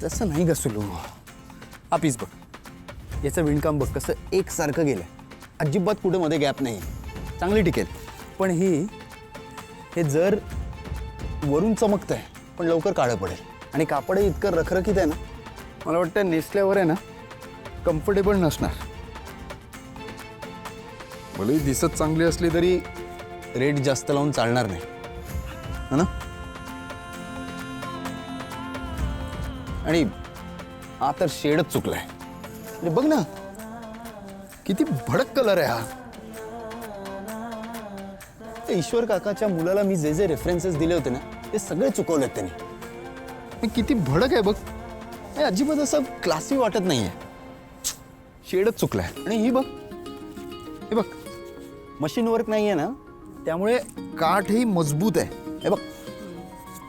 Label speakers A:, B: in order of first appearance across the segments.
A: तसं नाही घसलो. हा पीस बघ, याचं विणकाम बघ कसं एकसारखं गेलंय. अजिबात कुठे मध्ये गॅप नाही, चांगली टिकेल. पण हे जर वरून चमकतंय पण लवकर काळं पडेल आणि कापड इतकं रखरखीत आहे ना, मला वाटतं नेसल्यावर आहे ना कम्फर्टेबल नसणार. भलेही दिसत चांगली असली तरी रेट जास्त लावून चालणार नाही, है ना? आणि हा तर शेडच चुकलाय. आणि बघ ना किती भडक कलर आहे हा. ईश्वर काकाच्या मुलाला मी जे जे रेफरन्सेस दिले होते ना ते सगळे चुकवलेत त्यांनी. किती भडक आहे बघ. हे अजिबात असं क्लासी वाटत नाहीये. शेडच चुकलाय. आणि ही बघ, हे बघ मशीन वर्क नाहीये ना, त्यामुळे काठही मजबूत आहे. हे बघ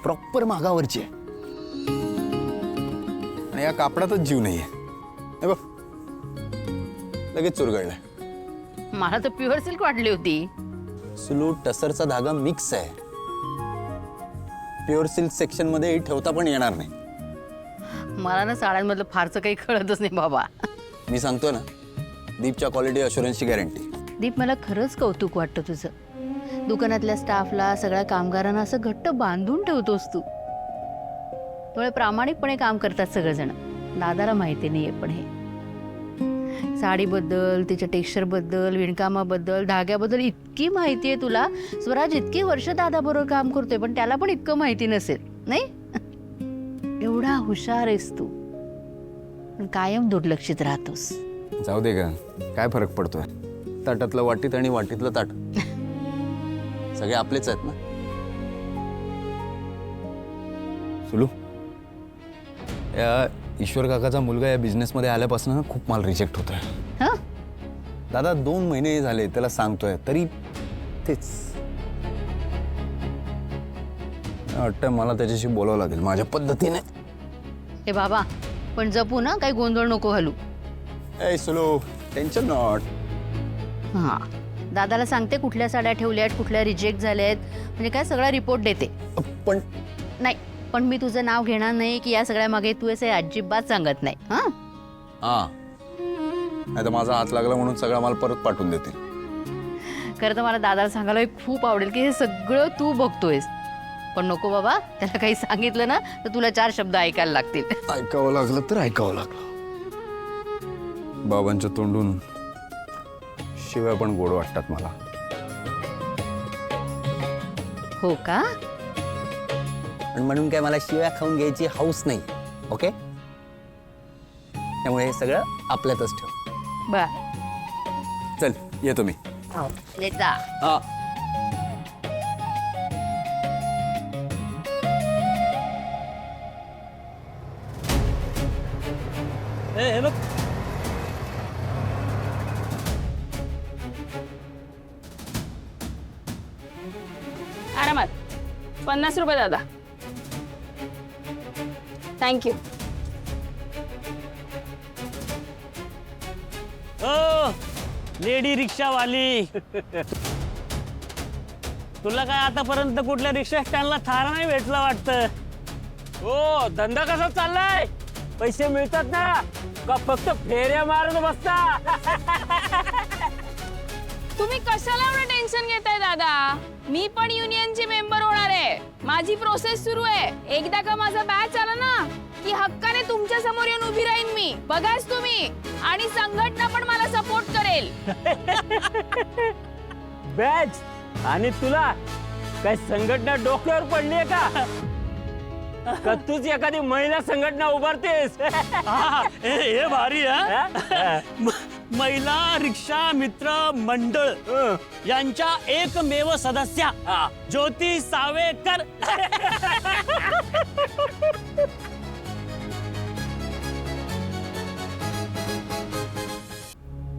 A: प्रॉपर मागावरची आहे आणि या कापडातच जीव नाहीये. हे बघ लगेच चुरगळलाय.
B: मला तर प्युअर सिल्क वाटली होती.
A: सुलू टसरचा धागा मिक्स आहे. प्युअर सिल्क सेक्शन मध्ये ठेवता पण येणार नाही.
B: मला ना साड्यांमधलं फारसं काही कळतच नाही बाबा.
A: मी सांगतो ना, दीपच्या क्वालिटी अशुरन्सची गॅरंटी.
B: दीप, मला खरंच कौतुक वाटतं तुझं. दुकानातल्या स्टाफला, सगळ्या कामगारांना असं घट्ट बांधून ठेवतोस तू. थोडे प्रामाणिकपणे काम करतात सगळेजण. दादाला माहिती नाहीये पण हे साडीबद्दल, तिच्या टेक्स्चरबद्दल, विणकामाबद्दल, धाग्याबद्दल इतकी माहिती आहे तुला. स्वराज इतकी वर्ष दादाबरोबर काम करतोय पण त्याला पण इतकं माहिती नसेल नाही. एवढा हुशार आहेस तू, पण कायम दुर्लक्षित राहतोस.
A: जाऊ दे का, काय फरक पडतोय. ताटातलं वाटीत आणि वाटीतलं ताट सगळे आपलेच आहेत ना. सुलू, या ईश्वर काकाचा मुलगा या बिझनेसमध्ये आल्यापासून ना खूप माल रिजेक्ट होतोय.
B: हं?
A: दादा 2 महिने झाले त्याला सांगतोय तरी तेच. वाटतं मला त्याच्याशी बोलावं लागेल माझ्या पद्धतीने.
B: हे बाबा पण जपू ना, काही गोंधळ नको घालू.
A: ए सुलू, टेन्शन नॉट.
B: हां, दादाला सांगते कुठल्या साड्या ठेवल्यात, कुठल्या रिजेक्ट झाल्या आहेत, म्हणजे काय सगळा रिपोर्ट देते.
A: पण
B: नाही, पण मी तुझं नाव घेणार नाही की या सगळ्या मागे तू असं अजिबात सांगत नाही. हां
A: नाही तर माझा हात लागला म्हणून सगळा माल परत पाठवून देते.
B: खरं तर मला दादाला सांगायला खूप आवडेल की हे सगळं तू बघतोयस. पण नको बाबा, त्याला काही सांगितलं ना तर तुला 4 शब्द ऐकायला लागतील.
A: ऐकावं लागलं तर ऐकावं लागलं. बाबांच्या तोंडून शिवाय पण गोड वाटतात मला.
B: हो का?
A: आणि म्हणून काय मला शिव्या खाऊन घ्यायची हौस नाही. ओके, त्यामुळे हे सगळं आपल्यातच ठेव.
B: बर,
A: चल येतो मी.
B: येत जा.
A: हा.
C: हे बघ,
D: आरामात 50 रुपये दादा. थँक्यू.
C: ओ लेडी रिक्षावाली, तुला काय आतापर्यंत कुठल्या रिक्षा स्टँडला थारा नाही भेटला वाटतं. हो, धंदा कसा चाललाय? पैसे मिळतात ना का फक्त फेऱ्या मारत बसता?
D: तुम्ही कशाला एवढं टेन्शन घेताय दादा? मी पण युनियनची मेंबर होणार आहे. माझी प्रोसेस सुरू आहे. एकदा का माझा बॅच आला ना की हक्काने तुमच्या समोर येऊन उभी राहीन मी. बघाच तुम्ही. आणि संघटना पण मला सपोर्ट करेल.
C: बॅच आणि तुला काय संघटना डोक्यावर पडलीये का? का तूच एखादी महिला संघटना उभारतेस?
E: हे भारी आहे. महिला रिक्षा मित्र मंडळ यांच्या एकमेव सदस्या ज्योती सावेकर.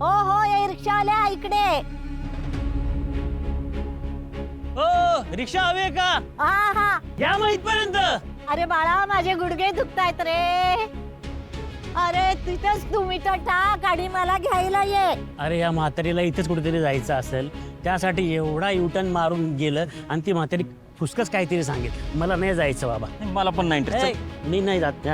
F: हो हो, या रिक्षावाल्या इकडे.
E: हो, रिक्षा हवी का?
F: हा हा.
E: या मग इथपर्यंत.
F: अरे बाळा, माझे गुडघे दुखतायत रे. अरे तिथेच तुम्ही तर टाक आणि मला घ्यायला ये.
E: अरे या म्हातारीला इथेच कुठेतरी जायचं असेल, त्यासाठी एवढा युटर्न मारून गेलं आणि ती म्हातारी फुसकच काहीतरी सांगितलं. मला नाही जायचं बाबा.
C: मला पण नाही इंटरेस्ट.
E: मी नाही जात.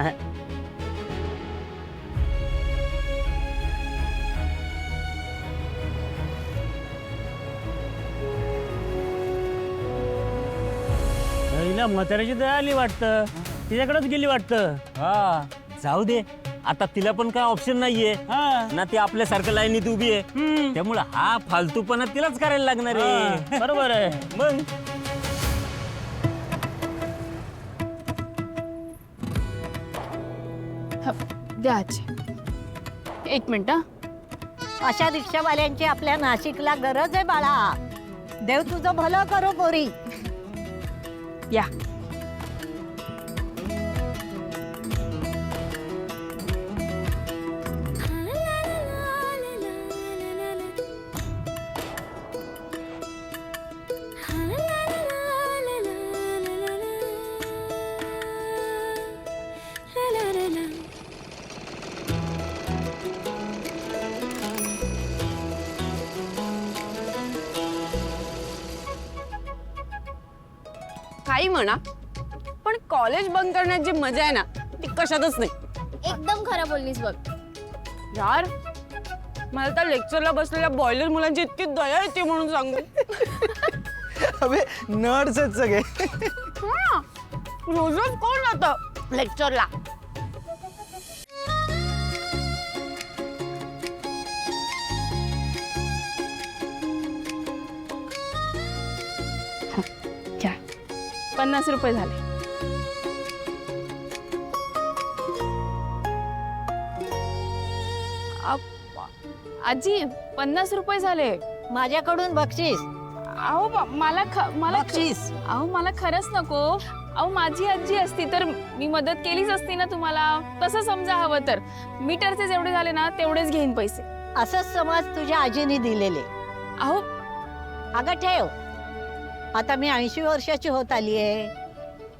E: तुला म्हाताऱ्याची दया आली वाटतं, तिच्याकडेच गेली वाटतं.
C: हा जाऊ दे, आता तिला पण काय ऑप्शन नाहीये ना, ती आपल्यासारखं लाईनीत उभी आहे. त्यामुळे हा फालतूपणा तिलाच करायला लागणार आहे.
E: हा, बरोबर आहे.
C: मग
D: द्या आजी. एक मिनिट हा.
F: अशा रिक्षावाल्यांची आपल्या नाशिकला गरज आहे बाळा. देव तुझं भलं करो पोरी.
D: या.
G: काही म्हणा, पण कॉलेज बंक करण्यात जी मजा आहे ना, ती कशातच नाही.
D: एकदम खरं बोललीस बघ.
G: यार, मला तर लेक्चरला बसलेल्या बॉयलर मुलांची इतकी दया येते म्हणून सांगू.
A: अबे नर्ड्स आहेत सगळे.
G: रोज रोज कोण जातं लेक्चरला?
D: घ्या. 50 रुपये झाले. आजी 50 रुपये झाले.
F: माझ्याकडून बक्षीस.
D: अहो मला
F: बक्षीस.
D: अहो मला खरंच नको. अहो माझी आजी असती तर मी मदत केलीच असती ना तुम्हाला. तसं समजा हवं तर. मीटरचे जेवढे झाले ना तेवढेच घेईन पैसे.
F: असंच समज तुझ्या आजीने दिलेले.
D: अहो
F: अगं ठेव. आता मी 80 वर्षाची होत आली आहे.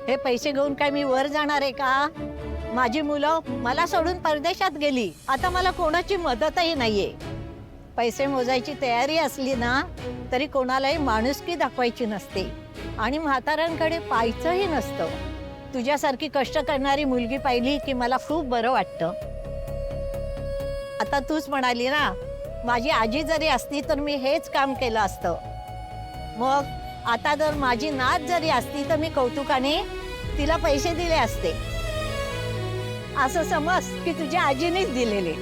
F: हे पैसे घेऊन काय मी वर जाणार आहे का? माझी मुलं मला सोडून परदेशात गेली. आता मला कोणाची मदतही नाहीये. पैसे मोजायची तयारी असली ना तरी कोणालाही माणुसकी दाखवायची नसते आणि म्हाताऱ्यांकडे पाहायचंही नसतं. तुझ्यासारखी कष्ट करणारी मुलगी पाहिली की मला खूप बरं वाटतं. आता तूच म्हणाली ना, माझी आजी जरी असती तर मी हेच काम केलं असतं. मग आता जर माझी नात जरी असती तर मी कौतुकाने तिला पैसे दिले असते. असं समज की तुझ्या आजीनेच दिलेले.